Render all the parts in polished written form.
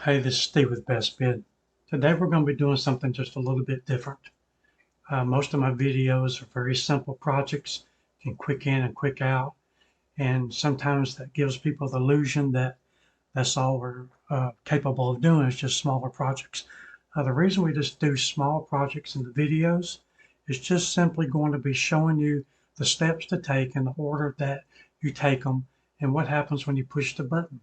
Hey, this is Steve with Best Bid. Today we're going to be doing something just a little bit different. Most of my videos are very simple projects, you can quick in and quick out, and sometimes that gives people the illusion that that's all we're capable of doing is just smaller projects. The reason we just do small projects in the videos is just simply going to be showing you the steps to take in the order that you take them and what happens when you push the button.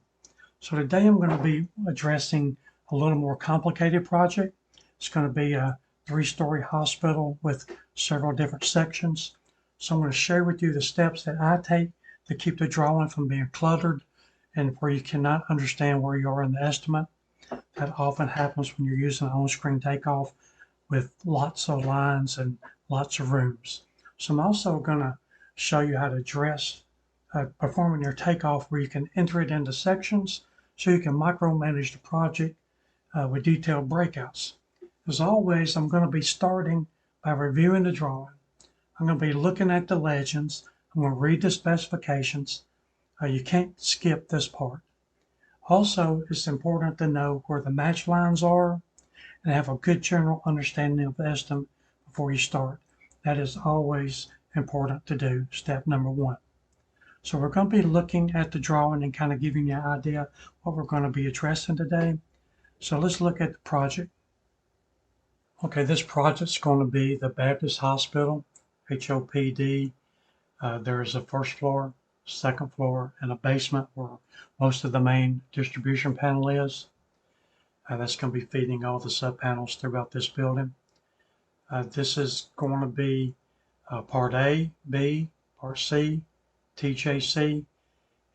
So today I'm going to be addressing a little more complicated project. It's going to be a three-story hospital with several different sections. So I'm going to share with you the steps that I take to keep the drawing from being cluttered and where you cannot understand where you are in the estimate. That often happens when you're using on-screen takeoff with lots of lines and lots of rooms. So I'm also going to show you how to address performing your takeoff where you can enter it into sections so you can micromanage the project with detailed breakouts. As always, I'm going to be starting by reviewing the drawing. I'm going to be looking at the legends. I'm going to read the specifications. You can't skip this part. Also, it's important to know where the match lines are and have a good general understanding of the estimate before you start. That is always important to do, step number one. So we're going to be looking at the drawing and kind of giving you an idea what we're going to be addressing today. So let's look at the project. Okay, this project's going to be the Baptist Hospital, HOPD. There's a first floor, second floor, and a basement where most of the main distribution panel is. That's going to be feeding all the sub panels throughout this building. This is going to be Part A, B, Part C, TJC.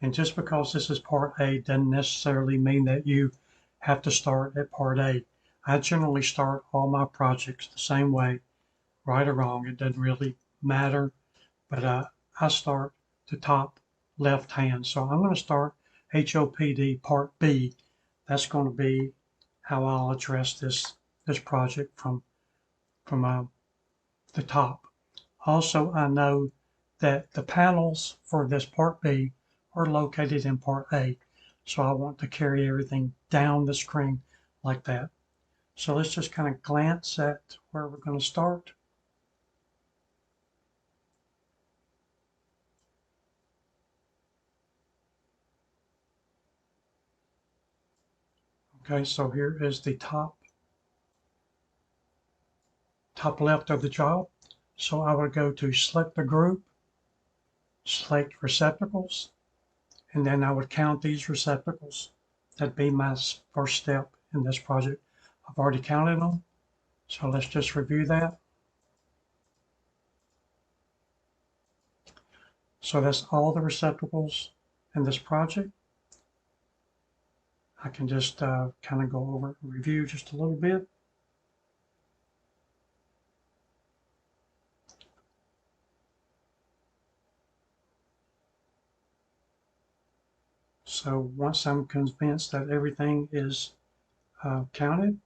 And just because this is Part A doesn't necessarily mean that you have to start at Part A. I generally start all my projects the same way, right or wrong, it doesn't really matter. But I start the top left hand. So I'm going to start HOPD Part B. That's going to be how I'll address this project from the top. Also, I know that the panels for this Part B are located in Part A. So I want to carry everything down the screen like that. So let's just kind of glance at where we're going to start. Okay, so here is the top left of the job. So I would go to select the group, select receptacles, and then I would count these receptacles. That'd be my first step in this project. I've already counted them, so let's just review that. So that's all the receptacles in this project. I can just kind of go over and review just a little bit. So once I'm convinced that everything is counted,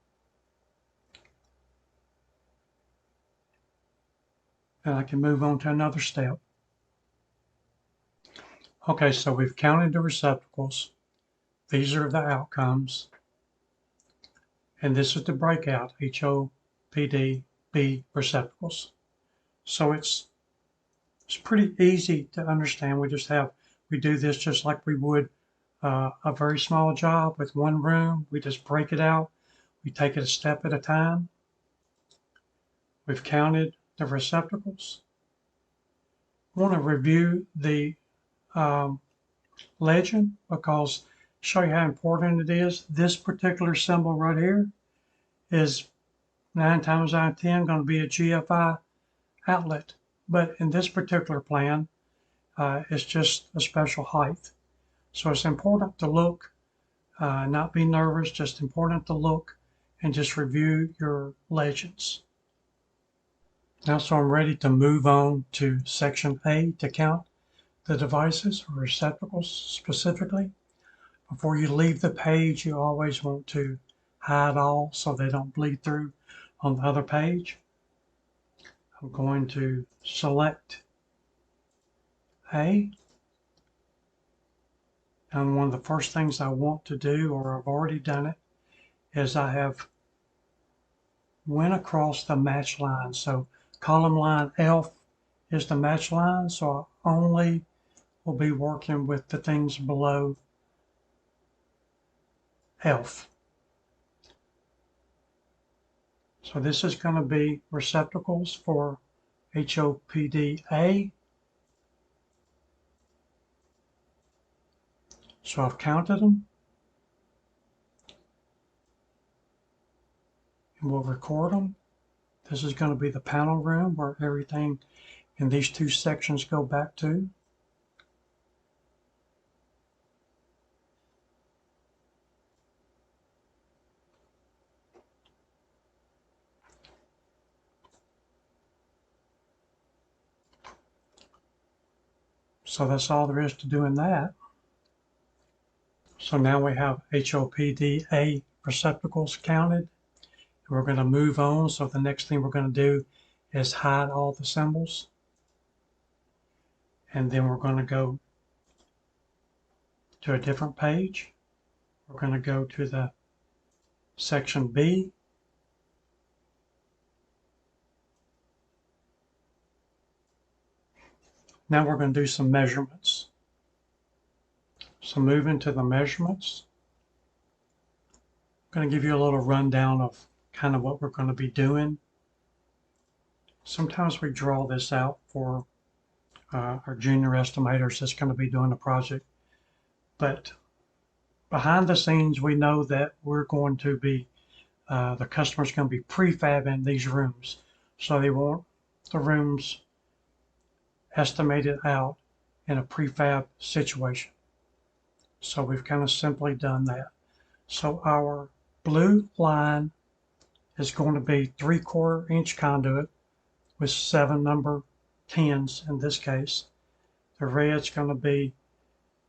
then I can move on to another step. Okay, so we've counted the receptacles. These are the outcomes. And this is the breakout, HOPD B receptacles. So it's pretty easy to understand. We do this just like we would a very small job with one room. We just break it out. We take it a step at a time. We've counted the receptacles. I want to review the legend because show you how important it is. This particular symbol right here is 9 times out of 10 going to be a GFI outlet. But in this particular plan, it's just a special height. So it's important to look, not be nervous, just important to look and just review your legends. Now, so I'm ready to move on to section A to count the devices or receptacles specifically. Before you leave the page, you always want to hide all so they don't bleed through on the other page. I'm going to select A. And one of the first things I want to do, or I've already done it, is I have went across the match line. So column line F is the match line, so I only will be working with the things below F. So this is going to be receptacles for HOPDA. So I've counted them, and we'll record them. This is going to be the panel room where everything in these two sections go back to. So that's all there is to doing that. So now we have HOPDA receptacles counted. We're going to move on. So the next thing we're going to do is hide all the symbols. And then we're going to go to a different page. We're going to go to the section B. Now we're going to do some measurements. So moving to the measurements, I'm going to give you a little rundown of kind of what we're going to be doing. Sometimes we draw this out for our junior estimators that's going to be doing the project. But behind the scenes, we know that we're going to be, the customer's going to be prefabbing these rooms. So they want the rooms estimated out in a prefab situation. So we've kind of simply done that. So our blue line is going to be 3/4 inch conduit with 7 number 10s in this case. The red's going to be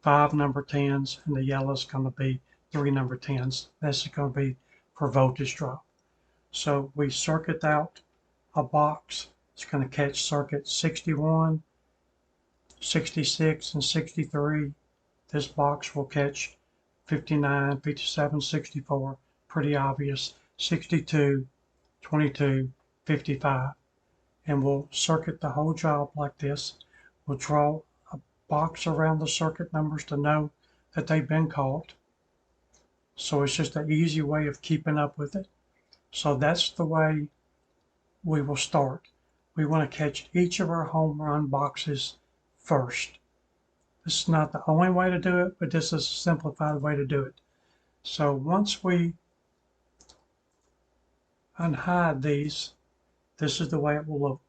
5 number 10s, and the yellow's going to be 3 number 10s. This is going to be for voltage drop. So we circuit out a box. It's going to catch circuit 61, 66, and 63. This box will catch 59, 57, 64, pretty obvious, 62, 22, 55. And we'll circuit the whole job like this. We'll draw a box around the circuit numbers to know that they've been caught. So it's just an easy way of keeping up with it. So that's the way we will start. We want to catch each of our home run boxes first. This is not the only way to do it, but this is a simplified way to do it. So once we unhide these, this is the way it will look.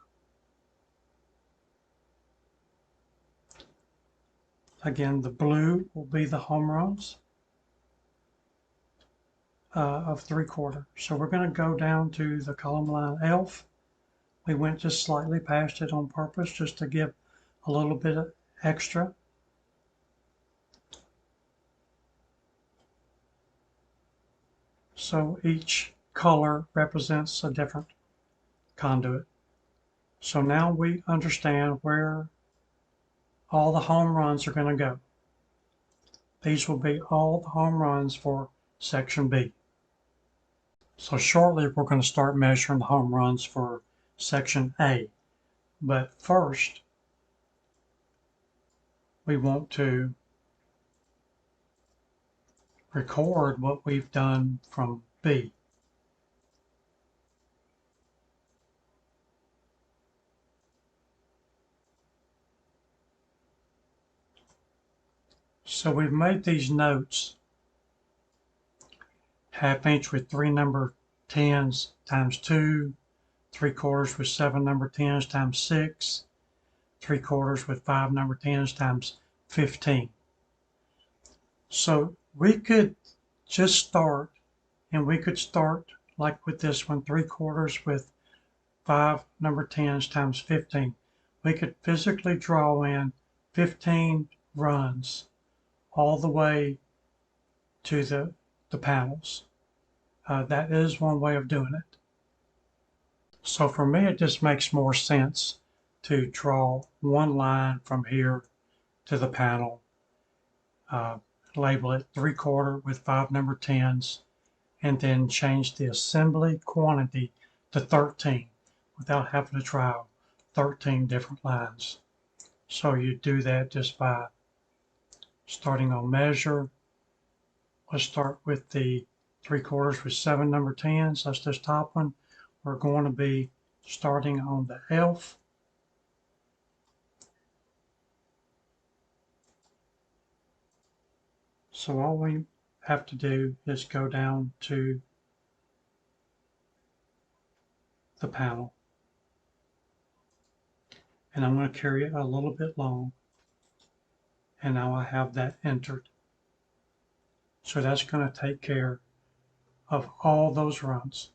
Again, the blue will be the home runs of 3/4. So we're going to go down to the column line F. We went just slightly past it on purpose just to give a little bit of extra. So each color represents a different conduit. So now we understand where all the home runs are going to go. These will be all the home runs for section B. So shortly we're going to start measuring the home runs for section A. But first, we want to record what we've done from B. So we've made these notes: 1/2 inch with 3 number 10s times 2, 3/4 with 7 number 10s times 6, 3/4 with 5 number 10s times 15. So we could just start, and we could start like with this one, 3/4 with 5 number 10s times 15. We could physically draw in 15 runs all the way to the panels. That is one way of doing it. So for me, it just makes more sense to draw one line from here to the panel, label it 3/4 with 5 number 10s, and then change the assembly quantity to 13 without having to try 13 different lines. So you do that just by starting on measure. Let's start with the 3/4 with 7 number 10s. That's this top one. We're going to be starting on the elf. So all we have to do is go down to the panel, and I'm going to carry it a little bit long, and now I have that entered. So that's going to take care of all those runs.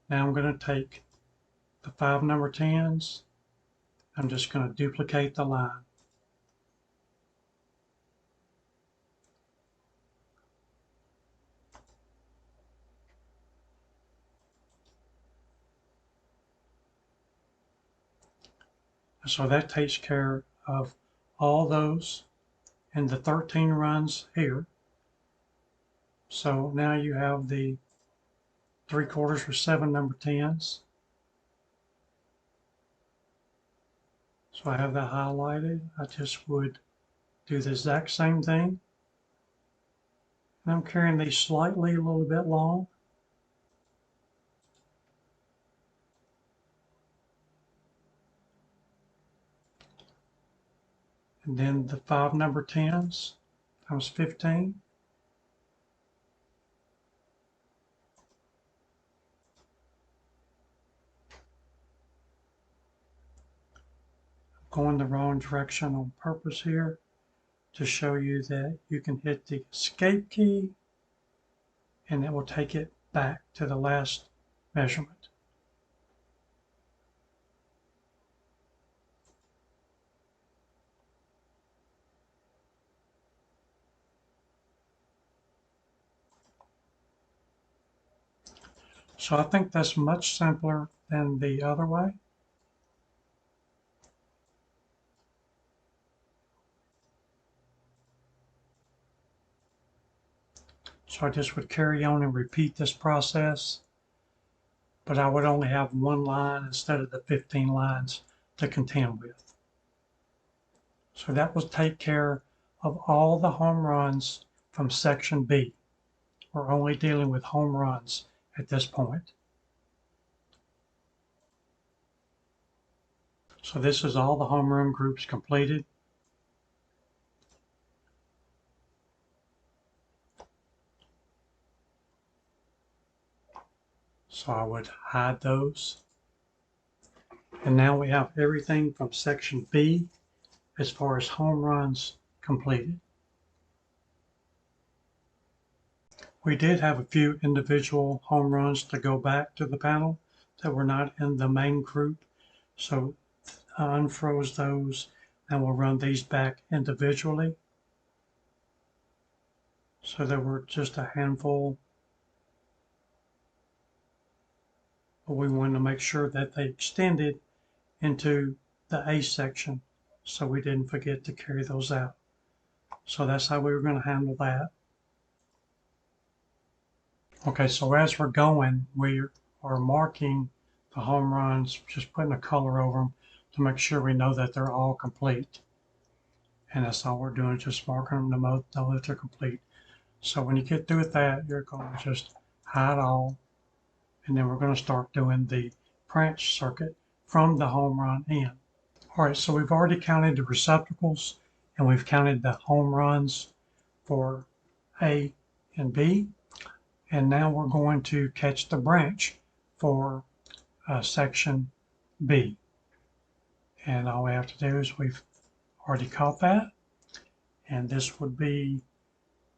Now I'm going to take the 5 number 10s. I'm just going to duplicate the line. So that takes care of all those and the 13 runs here. So now you have the 3/4 with 7 number 10s. So I have that highlighted. I just would do the exact same thing. And I'm carrying these slightly a little bit long. And then the 5 number 10s times 15. Going the wrong direction on purpose here to show you that you can hit the escape key and it will take it back to the last measurement. So I think that's much simpler than the other way. So I just would carry on and repeat this process, but I would only have one line instead of the 15 lines to contend with. So that will take care of all the home runs from section B. We're only dealing with home runs at this point. So this is all the home run groups completed. So I would hide those. And now we have everything from section B as far as home runs completed. We did have a few individual home runs to go back to the panel that were not in the main group. So I unfroze those and we'll run these back individually. So there were just a handful, but we wanted to make sure that they extended into the A section so we didn't forget to carry those out. So that's how we were going to handle that. Okay, so as we're going, we are marking the home runs, just putting a color over them to make sure we know that they're all complete. And that's all we're doing, just marking them to know that they're complete. So when you get through with that, you're going to just hide all, and then we're going to start doing the branch circuit from the home run in. All right, so we've already counted the receptacles and we've counted the home runs for A and B. And now we're going to catch the branch for section B. And all we have to do is we've already caught that. And this would be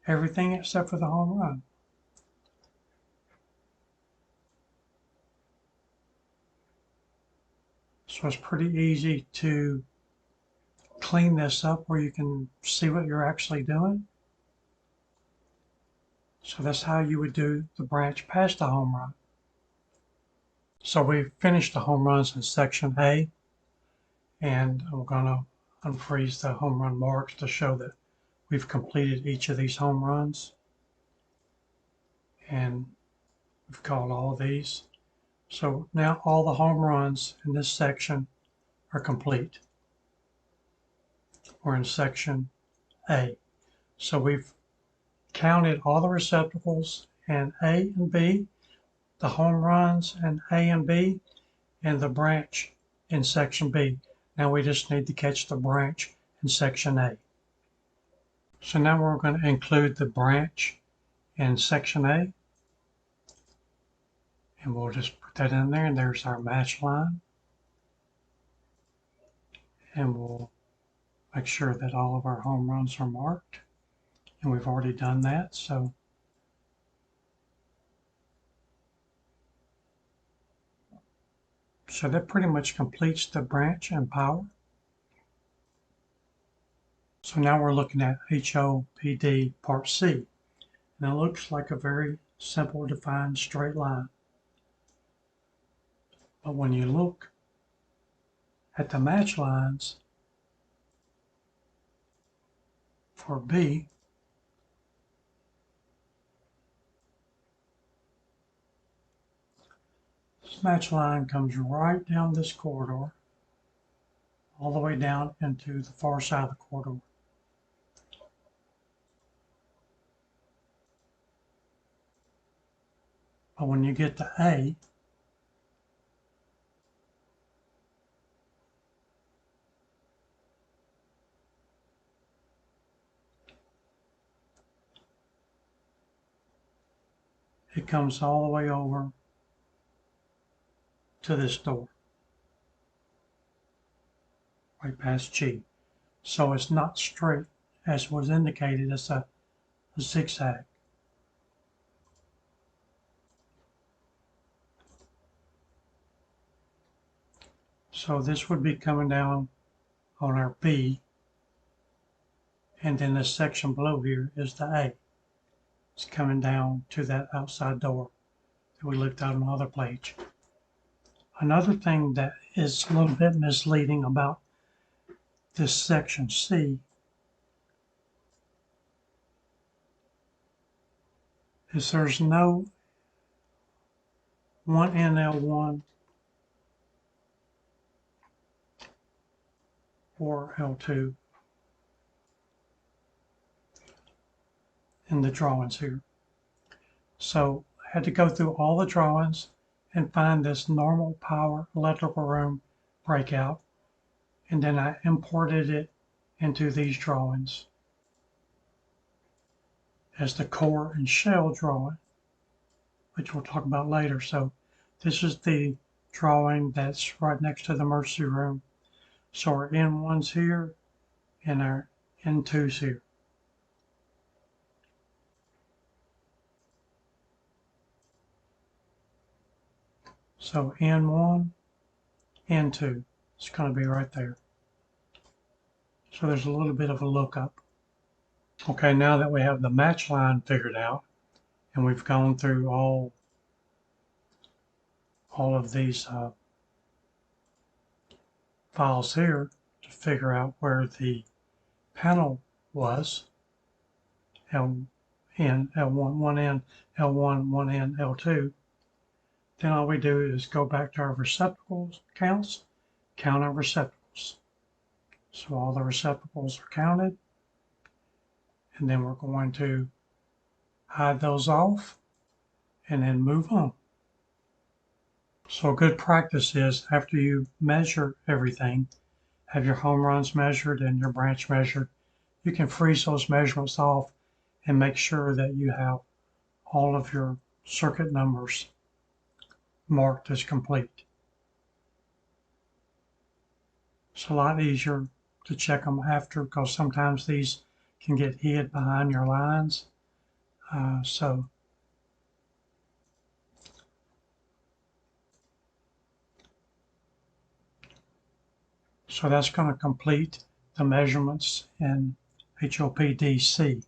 everything except for the home run. So it's pretty easy to clean this up where you can see what you're actually doing. So that's how you would do the branch past the home run. So we've finished the home runs in section A, and I'm going to unfreeze the home run marks to show that we've completed each of these home runs. And We've called all of these. So now all the home runs in this section are complete. We're in section A. So we've counted all the receptacles in A and B, the home runs in A and B, and the branch in section B. Now we just need to catch the branch in section A. So now we're going to include the branch in section A, and we'll just put that in there, and there's our match line. And we'll make sure that all of our home runs are marked, and we've already done that. So that pretty much completes the branch and power. So now we're looking at HOPD Part C. And it looks like a very simple defined straight line. But when you look at the match lines for B, this match line comes right down this corridor, all the way down into the far side of the corridor. But when you get to A, it comes all the way over to this door, right past G. So it's not straight as was indicated, it's a zigzag. So this would be coming down on our B, and then this section below here is the A. It's coming down to that outside door that we looked at on the other page. Another thing that is a little bit misleading about this section C is there's no 1NL1 or L2 in the drawings here. So I had to go through all the drawings and find this normal power electrical room breakout, and then I imported it into these drawings as the core and shell drawing, which we'll talk about later. So this is the drawing that's right next to the emergency room. So our N1's here and our N2's here. So N1, N2, it's going to be right there. So there's a little bit of a lookup. Okay, now that we have the match line figured out, and we've gone through all of these files here to figure out where the panel was, L1, L1, 1N, L1, 1N, L2, then all we do is go back to our receptacles counts, count our receptacles. So all the receptacles are counted, and then we're going to hide those off and then move on. So a good practice is after you measure everything, have your home runs measured and your branch measured, you can freeze those measurements off and make sure that you have all of your circuit numbers marked as complete. It's a lot easier to check them after because sometimes these can get hid behind your lines. So that's going to complete the measurements in HOPDC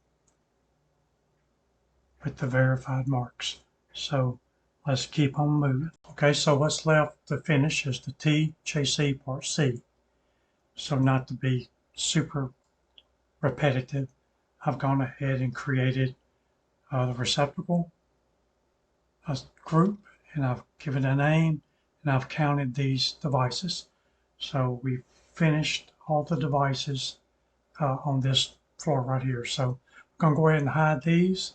with the verified marks. So let's keep on moving. Okay, so what's left to finish is the TJC Part C. So not to be super repetitive, I've gone ahead and created the receptacle a group and I've given a name and I've counted these devices. So we finished all the devices on this floor right here. So I'm going to go ahead and hide these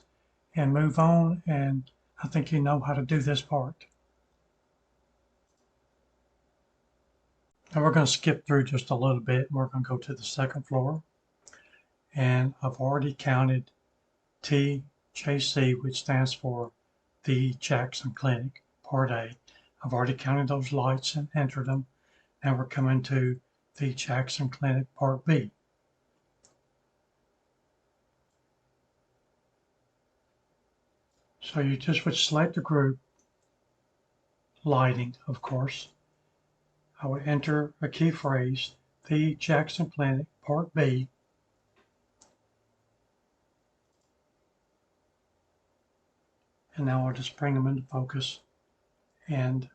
and move on. And I think you know how to do this part. Now we're going to skip through just a little bit. We're going to go to the second floor. And I've already counted TJC, which stands for the Jackson Clinic, Part A. I've already counted those lights and entered them. Now we're coming to the Jackson Clinic, Part B. So you just would select the group, lighting, of course. I would enter a key phrase, the Jackson Clinic, Part B. And now I'll just bring them into focus. And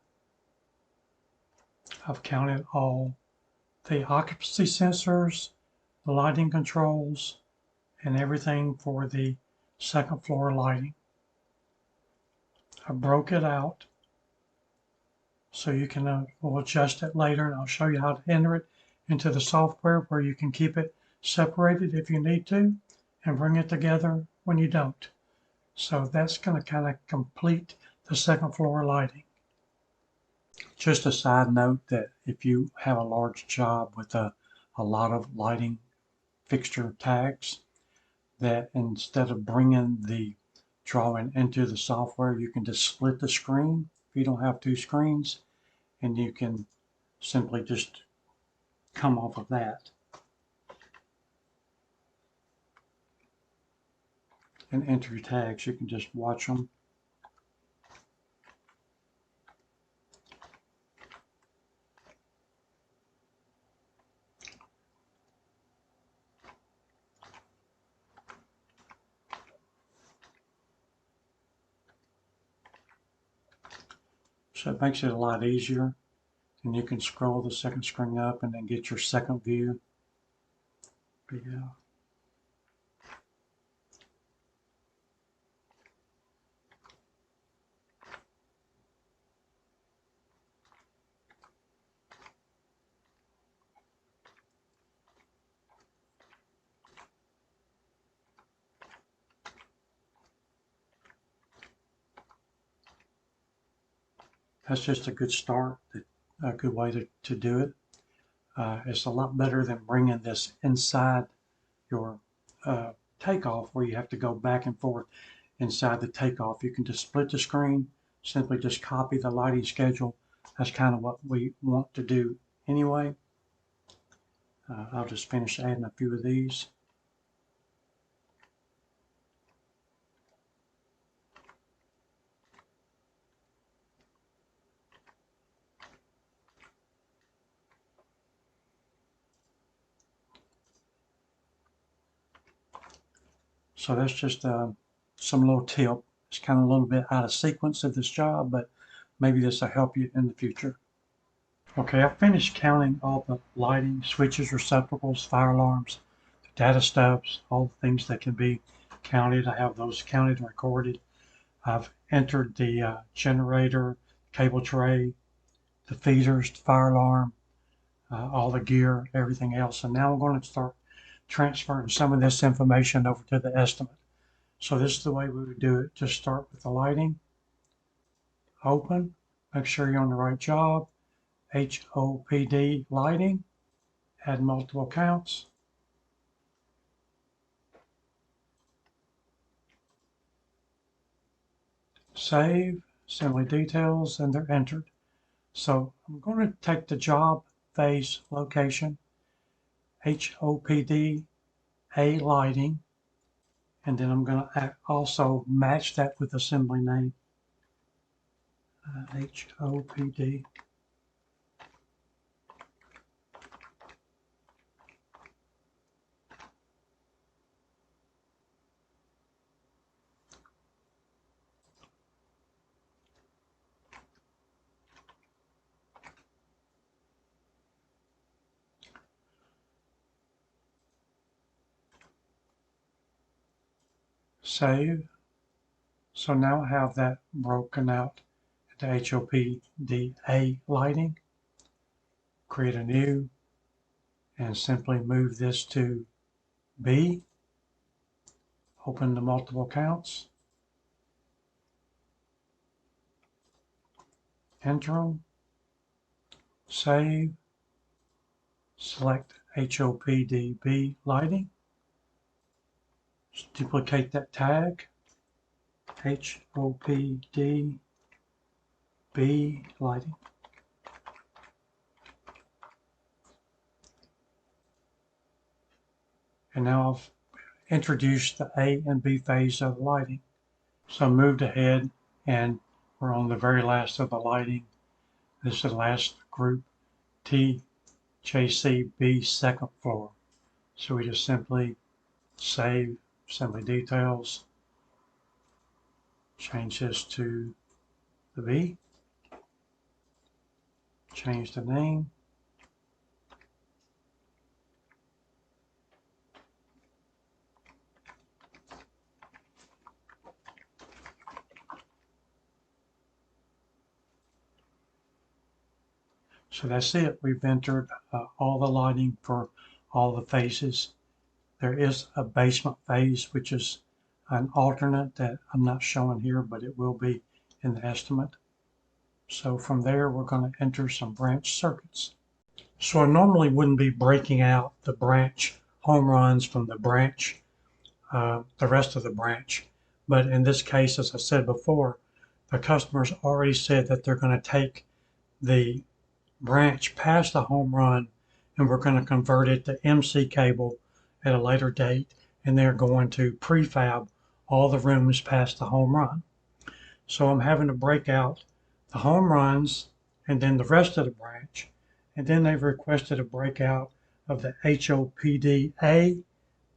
I've counted all the occupancy sensors, the lighting controls, and everything for the second floor lighting. I broke it out so you can we'll adjust it later, and I'll show you how to enter it into the software where you can keep it separated if you need to and bring it together when you don't. So that's going to kind of complete the second floor lighting. Just a side note that if you have a large job with a lot of lighting fixture tags, that instead of bringing the drawing into the software, you can just split the screen if you don't have two screens, and you can simply just come off of that and enter your tags. You can just watch them. So it makes it a lot easier. And you can scroll the second screen up and then get your second view. But yeah. That's just a good start, a good way to do it. It's a lot better than bringing this inside your takeoff where you have to go back and forth inside the takeoff. You can just split the screen, simply just copy the lighting schedule. That's kind of what we want to do anyway. I'll just finish adding a few of these. So that's just some little tip. It's kind of a little bit out of sequence of this job, but maybe this will help you in the future. Okay, I finished counting all the lighting, switches, receptacles, fire alarms, data stubs, all the things that can be counted. I have those counted and recorded. I've entered the generator, cable tray, the feeders, the fire alarm, all the gear, everything else. And now I'm going to start transferring some of this information over to the estimate. So this is the way we would do it. Just start with the lighting, open, make sure you're on the right job, HOPD lighting, add multiple counts, save, assembly details, and they're entered. So I'm going to take the job phase location, HOPD A lighting, and then I'm going to also match that with assembly name, HOPD. Save, So now I have that broken out into HOPDA lighting. Create a new and simply move this to B. Open the multiple counts. Enter them. Save. Select HOPDB lighting. Duplicate that tag. HOPDB lighting. And now I've introduced the A and B phase of the lighting. So I moved ahead and we're on the very last of the lighting. This is the last group, TJCB second floor. So we just simply save assembly details, change this to the B, change the name, so that's it. We've entered all the lighting for all the phases. There is a basement phase, which is an alternate that I'm not showing here, but it will be in the estimate. So from there, we're going to enter some branch circuits. So I normally wouldn't be breaking out the branch home runs from the branch, the rest of the branch. But in this case, as I said before, the customer's already said that they're going to take the branch past the home run and we're going to convert it to MC cable at a later date, and they're going to prefab all the rooms past the home run. So I'm having to break out the home runs and then the rest of the branch, and then they've requested a breakout of the HOPD A,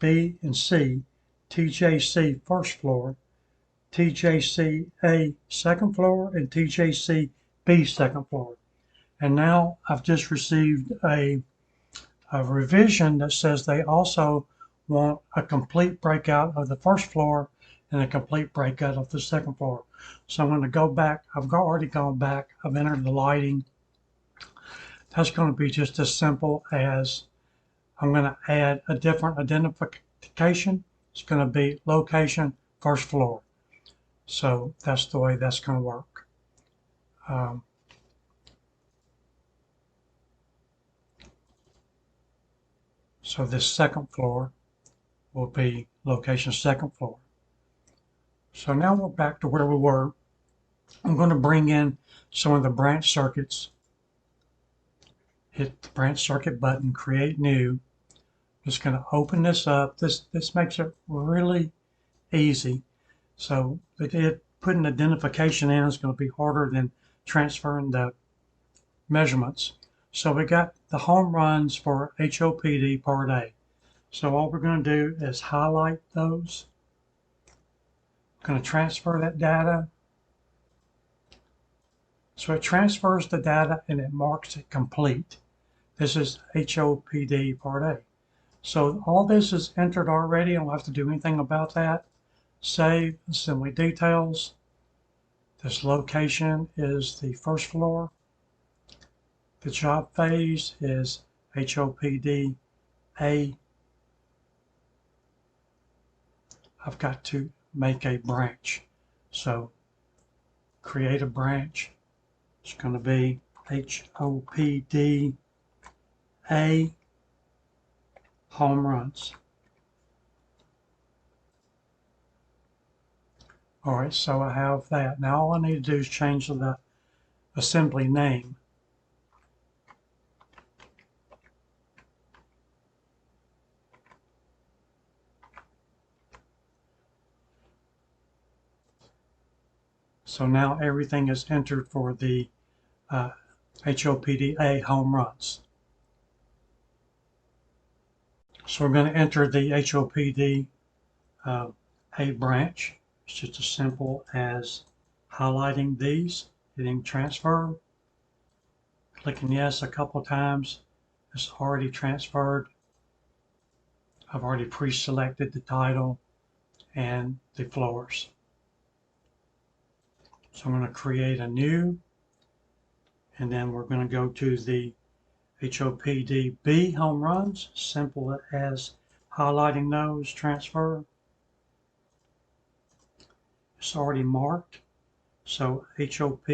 B, and C, TJC first floor, TJC A second floor, and TJC B second floor. And now I've just received a revision that says they also want a complete breakout of the first floor and a complete breakout of the second floor. So I'm going to go back. I've already gone back. I've entered the lighting. That's going to be just as simple as I'm going to add a different identification. It's going to be location first floor. So that's the way that's going to work. So this second floor will be location second floor. So now we're back to where we were. I'm going to bring in some of the branch circuits. Hit the branch circuit button, create new. Just going to open this up. This makes it really easy. So putting identification in is going to be harder than transferring the measurements. So we got the home runs for HOPD Part A. So all we're going to do is highlight those. I'm going to transfer that data. So it transfers the data and it marks it complete. This is HOPD Part A. So all this is entered already. I don't have to do anything about that. Save assembly details. This location is the first floor. The job phase is HOPD A. I've got to make a branch. So create a branch. It's going to be HOPD A home runs. All right, so I have that. Now all I need to do is change the assembly name. So now everything is entered for the HOPDA home runs. So we're going to enter the HOPD A branch. It's just as simple as highlighting these, hitting transfer, clicking yes a couple times. It's already transferred. I've already pre-selected the title and the floors. So I'm going to create a new, and then we're going to go to the HOPDB home runs, simple as highlighting those, transfer. It's already marked. So HOP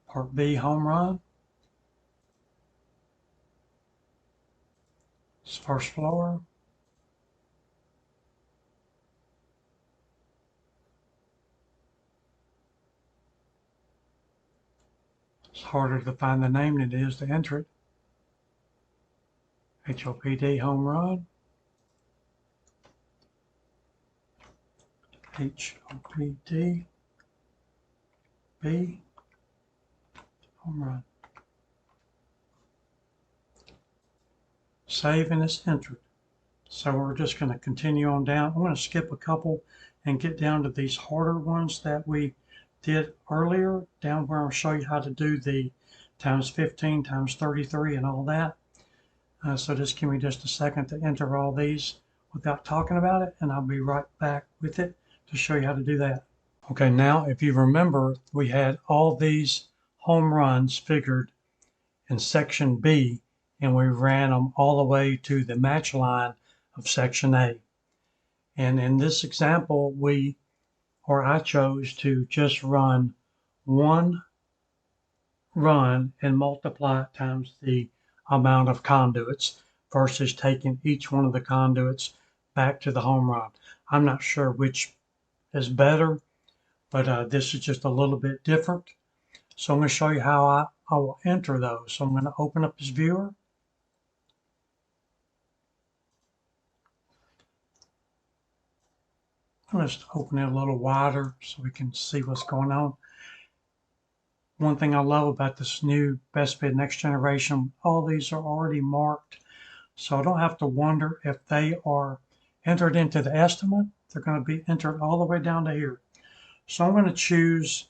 Part B home run. It's first floor. It's harder to find the name than it is to enter it. HOPD home run. HOPD B home run. Save and it's entered. So we're just going to continue on down. I'm going to skip a couple and get down to these harder ones that we did earlier, down where I'll show you how to do the times 15, times 33 and all that. So just give me just a second to enter all these without talking about it, and I'll be right back with it to show you how to do that. Okay, now if you remember, we had all these home runs figured in section B, and we ran them all the way to the match line of section A. And in this example, I chose to just run one run and multiply it times the amount of conduits versus taking each one of the conduits back to the home run. I'm not sure which is better, but this is just a little bit different. So I'm going to show you how I will enter those. So I'm going to open up this viewer. I'm just open it a little wider so we can see what's going on. One thing I love about this new Best Bid Next Generation, all these are already marked, so I don't have to wonder if they are entered into the estimate. They're going to be entered all the way down to here. So I'm going to choose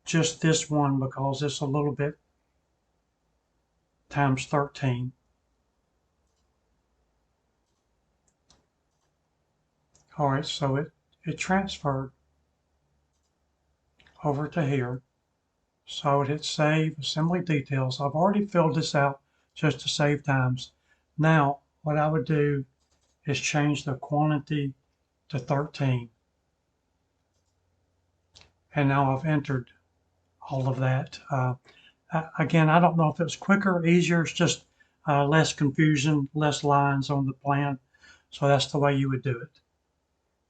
just this one because it's a little bit times 13. All right, so it transferred over to here. So I would hit save, assembly details. I've already filled this out just to save times. Now, what I would do is change the quantity to 13. And now I've entered all of that. Again, I don't know if it's quicker or easier. It's just less confusion, less lines on the plan. So that's the way you would do it.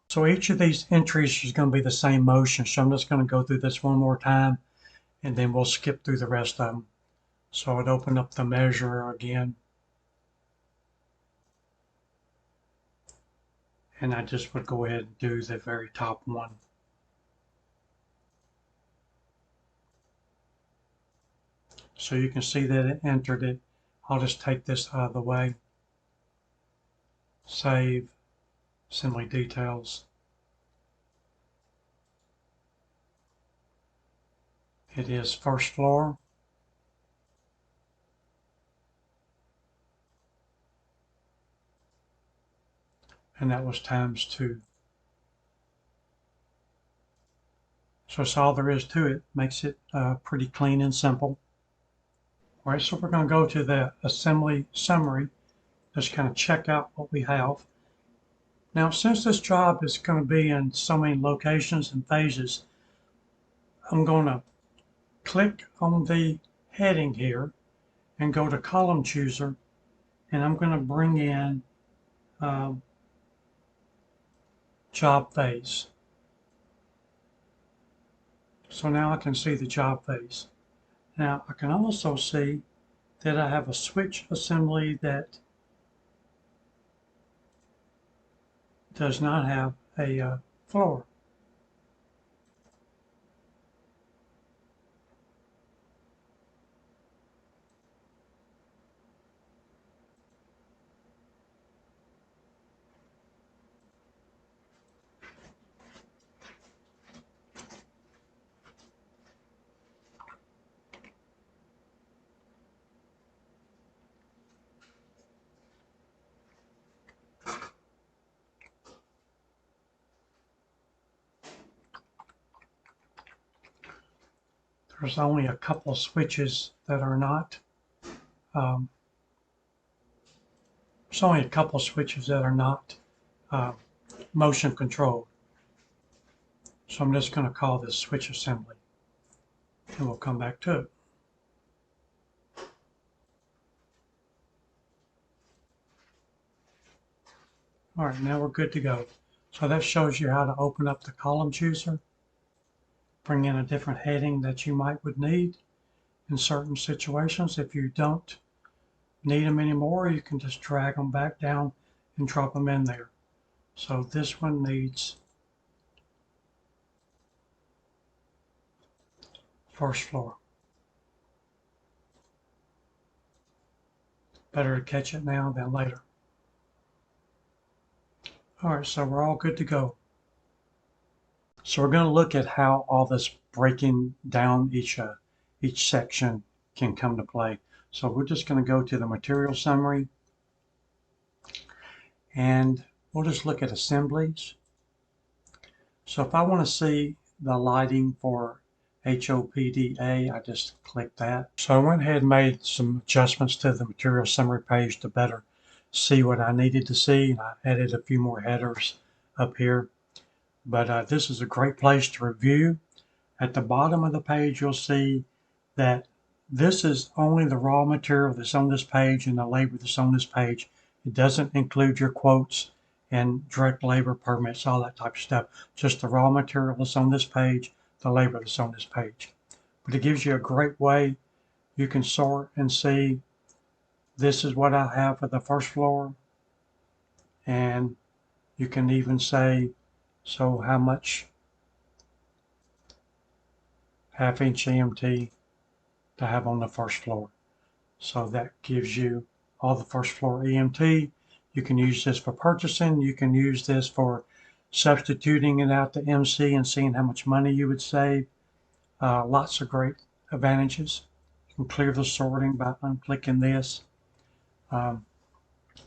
So each of these entries is going to be the same motion. So I'm just going to go through this one more time, and then we'll skip through the rest of them. So I'd open up the measure again. And I just would go ahead and do the very top one. So you can see that it entered it. I'll just take this out of the way. Save, assembly details. It is first floor. And that was times 2. So that's all there is to it. Makes it pretty clean and simple. All right, so we're going to go to the assembly summary. Just kind of check out what we have. Now, since this job is going to be in so many locations and phases, I'm going to click on the heading here and go to column chooser, and I'm going to bring in job phase. So now I can see the job phase. Now I can also see that I have a switch assembly that does not have a floor. There's only a couple switches that are not, um, there's only a couple switches that are not uh, motion controlled. So I'm just going to call this switch assembly and we'll come back to it. All right, now we're good to go. So that shows you how to open up the column chooser, bring in a different heading that you would need in certain situations. If you don't need them anymore, you can just drag them back down and drop them in there. So this one needs first floor. Better to catch it now than later. All right, so we're all good to go. So we're going to look at how all this breaking down each section can come to play. So we're just going to go to the material summary and we'll just look at assemblies. So if I want to see the lighting for HOPDA, I just click that. So I went ahead and made some adjustments to the material summary page to better see what I needed to see. And I added a few more headers up here. But this is a great place to review. At the bottom of the page, you'll see that this is only the raw material that's on this page and the labor that's on this page. It doesn't include your quotes and direct labor permits, all that type of stuff. Just the raw material that's on this page, the labor that's on this page. But it gives you a great way you can sort and see this is what I have for the first floor. And you can even say, so how much half-inch EMT to have on the first floor. So that gives you all the first floor EMT. You can use this for purchasing. You can use this for substituting it out to MC and seeing how much money you would save. Lots of great advantages. You can clear the sorting by unclicking this.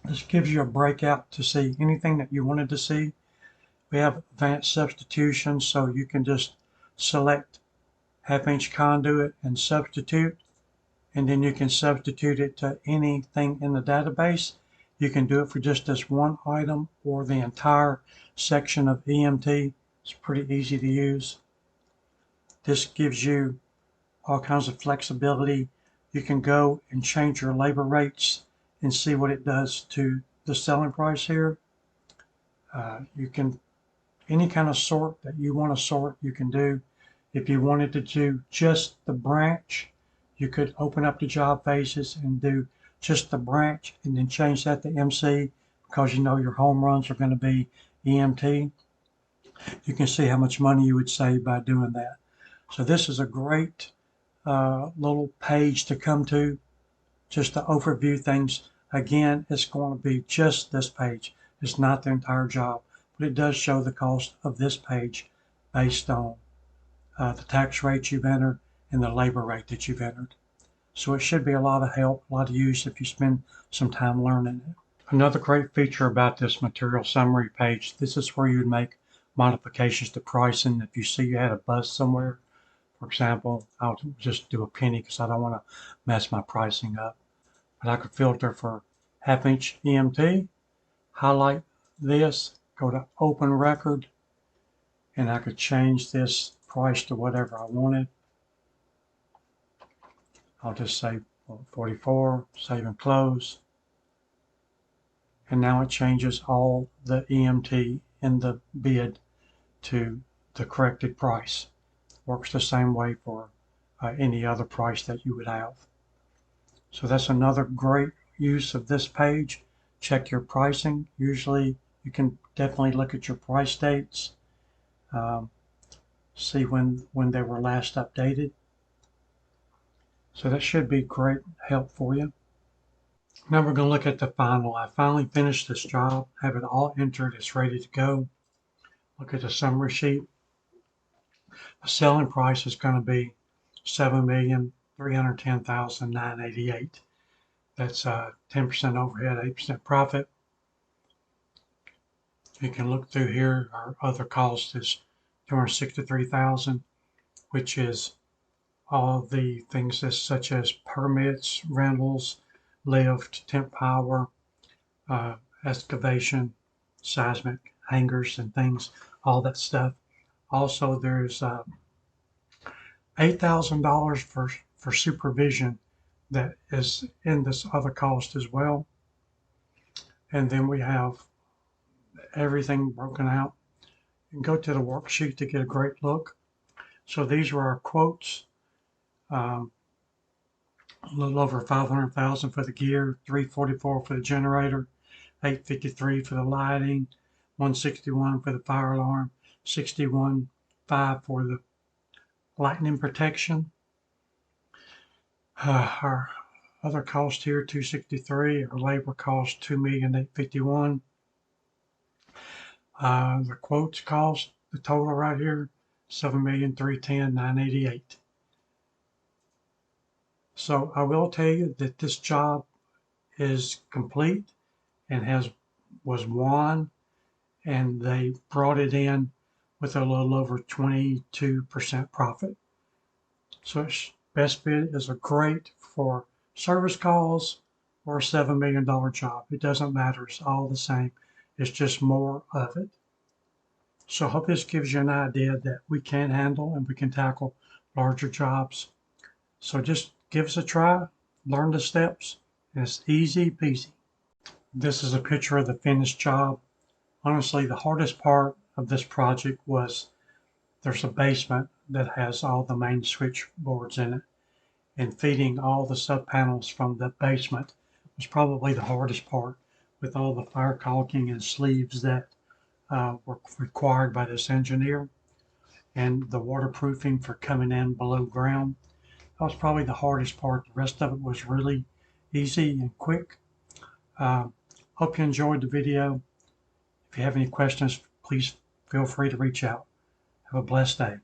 This gives you a breakout to see anything that you wanted to see. We have advanced substitution, so you can just select half-inch conduit and substitute, and then you can substitute it to anything in the database. You can do it for just this one item or the entire section of EMT. It's pretty easy to use. This gives you all kinds of flexibility. You can go and change your labor rates and see what it does to the selling price here. You can, any kind of sort that you want to sort, you can do. If you wanted to do just the branch, you could open up the job faces and do just the branch and then change that to MC because you know your home runs are going to be EMT. You can see how much money you would save by doing that. So this is a great little page to come to just to overview things. Again, it's going to be just this page. It's not the entire job, but it does show the cost of this page based on the tax rate you've entered and the labor rate that you've entered. So it should be a lot of help, a lot of use if you spend some time learning it. Another great feature about this material summary page, this is where you'd make modifications to pricing. If you see you had a buzz somewhere, for example, I'll just do a penny because I don't want to mess my pricing up. But I could filter for half-inch EMT, highlight this, go to open record, and I could change this price to whatever I wanted. I'll just say 44, save and close. And now it changes all the EMT in the bid to the corrected price. Works the same way for any other price that you would have. So that's another great use of this page. Check your pricing. Usually you can definitely look at your price dates, see when they were last updated. So that should be great help for you. Now we're going to look at the final. I finally finished this job, have it all entered, it's ready to go. Look at the summary sheet. The selling price is going to be $7,310,988. That's 10% overhead, 8% profit. You can look through here. Our other cost is $263,000, which is all the things such as permits, rentals, lift, temp power, uh, excavation, seismic, hangars and things, all that stuff. Also, there's $8,000 for supervision that is in this other cost as well. And then we have everything broken out. And go to the worksheet to get a great look. So these are our quotes. Um, a little over 500,000 for the gear, 344 for the generator, 853 for the lighting, 161 for the fire alarm, 61.5 for the lightning protection. Our other cost here, 263. Our labor cost, 2,851,000. The quotes cost, the total right here, 7,310,988. So I will tell you that this job is complete and was won, and they brought it in with a little over 22% profit. So best bid is a great for service calls or a $7 million job. It doesn't matter. It's all the same. It's just more of it. So I hope this gives you an idea that we can handle and we can tackle larger jobs. So just give us a try, learn the steps, and it's easy peasy. This is a picture of the finished job. Honestly, the hardest part of this project was there's a basement that has all the main switchboards in it, and feeding all the sub panels from the basement was probably the hardest part, with all the fire caulking and sleeves that were required by this engineer, and the waterproofing for coming in below ground. That was probably the hardest part. The rest of it was really easy and quick. Uh, Hope you enjoyed the video. If you have any questions, please feel free to reach out. Have a blessed day.